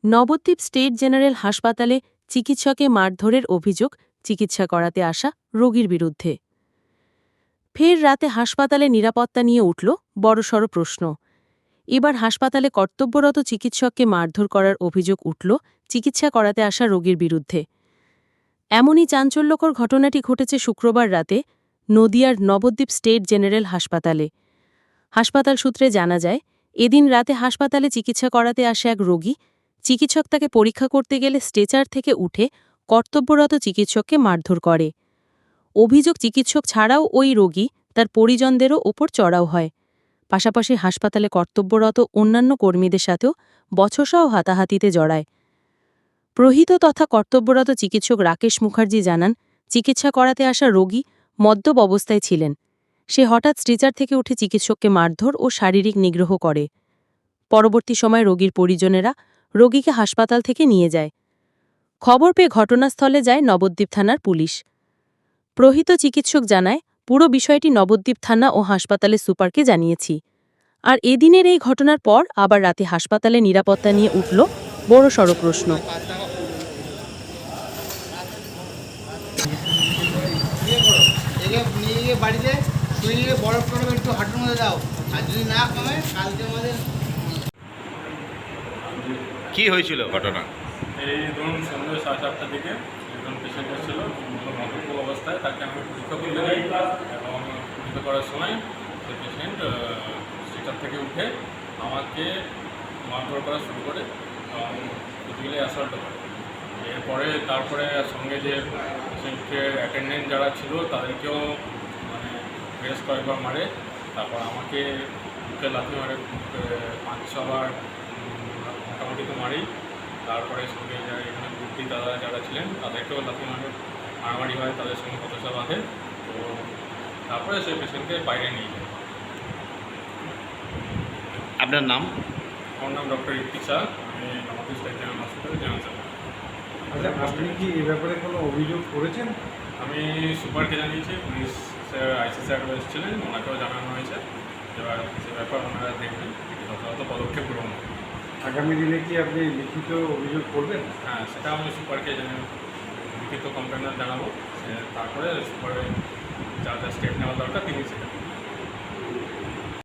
Nabadwip state general হাসপাতালে চিকিৎসকে মারধরের অভিযোগ চিকিৎসা করাতে আসা রোগীর বিরুদ্ধে। ফের রাতে হাসপাতালে নিরাপত্তা নিয়ে উঠল বড়সড় প্রশ্ন। এবার হাসপাতালে কর্তব্যরত চিকিৎসককে মারধর করার অভিযোগ উঠল চিকিৎসা করাতে আসা রোগীর বিরুদ্ধে। এমনই চাঞ্চল্যকর ঘটনাটি ঘটেছে শুক্রবার রাতে নদিয়ার নবদ্বীপ স্টেট জেনারেল হাসপাতালে। হাসপাতাল সূত্রে জানা যায়, এদিন রাতে হাসপাতালে চিকিৎসা করাতে আসে এক রোগী। চিকিৎসক তাকে পরীক্ষা করতে গেলে স্ট্রেচার থেকে উঠে কর্তব্যরত চিকিৎসককে মারধর করে। অভিযোগ, চিকিৎসক ছাড়াও ওই রোগী তার পরিজনদেরও ওপর চড়াও হয়। পাশাপাশি হাসপাতালে কর্তব্যরত অন্যান্য কর্মীদের সাথেও বচসা ও হাতাহাতিতে জড়ায়। প্রহিত তথা কর্তব্যরত চিকিৎসক রাকেশ মুখার্জি জানান, চিকিৎসা করাতে আসা রোগী মদ্যপ অবস্থায় ছিলেন। সে হঠাৎ স্ট্রেচার থেকে উঠে চিকিৎসককে মারধর ও শারীরিক নিগ্রহ করে। পরবর্তী সময় রোগীর পরিজনেরা রোগীকে হাসপাতাল থেকে নিয়ে যায়। খবর পেয়ে ঘটনাস্থলে যায় নবদ্বীপ থানার পুলিশ। প্রহিত চিকিৎসক জানায়, পুরো বিষয়টি নবদ্বীপ থানা ও হাসপাতালের সুপারকে জানিয়েছি। আর এদিনের এই ঘটনার পর আবার রাতে হাসপাতালে নিরাপত্তা নিয়ে উঠল বড়সড় প্রশ্ন। কি হয়েছিল ঘটনা? এই ধরুন সন্ধ্যে 7:30টার দিকে একজন পেশেন্ট এসেছিল মদ্যপ অবস্থায়। তাকে আমি পরীক্ষা করতে যাই এবং পরীক্ষা করার সময় সেই পেশেন্ট স্ট্রেচার থেকে উঠে আমাকে মারধর করা শুরু করে এবং ফিজিক্যালি অ্যাসল্ট করে। তারপরে সঙ্গে যে পেশেন্টের অ্যাটেন্ডেন্ট যারা ছিল তাদেরকেও মানে বেশ কয়েকবার মারে। তারপর আমাকে বুকে লাথি মারে, 5-6 বার মোটামুটি তো মারি। তারপরে সঙ্গে যারা এখানে ভর্তি দাদা যারা ছিলেন তাদেরকেও লাথি মারামারি হয়, তাদের সঙ্গে বচসা বাঁধে। তো তারপরে সেই পেশেন্টকে বাইরে নিয়ে যায়। আপনার নাম? আমার নাম ডক্টর ঋত্বিক শাহ, আমি নবদ্বীপ স্টেট জেনারেল হসপিটালে জেনারেল সার্জন। আচ্ছা, আপনি কি এই ব্যাপারে কোনো অভিযোগ করেছেন? আমি সুপারকে জানিয়েছি, পুলিশ স্যার আইসি স্যার এসেছিলেন, ওনাকেও জানানো হয়েছে। এবার সে ব্যাপার ওনারা দেখবেন, যথাযথ পদক্ষেপ গ্রহণ করবেন। আগামী দিনে কি আপনি লিখিত অভিযোগ করবেন? হ্যাঁ, সেটা আমি সুপারকে লিখিত কমপ্লেন জানাবো। তারপরে সুপারে যা যা স্টেপ নেওয়া দরকার তিনি সেটা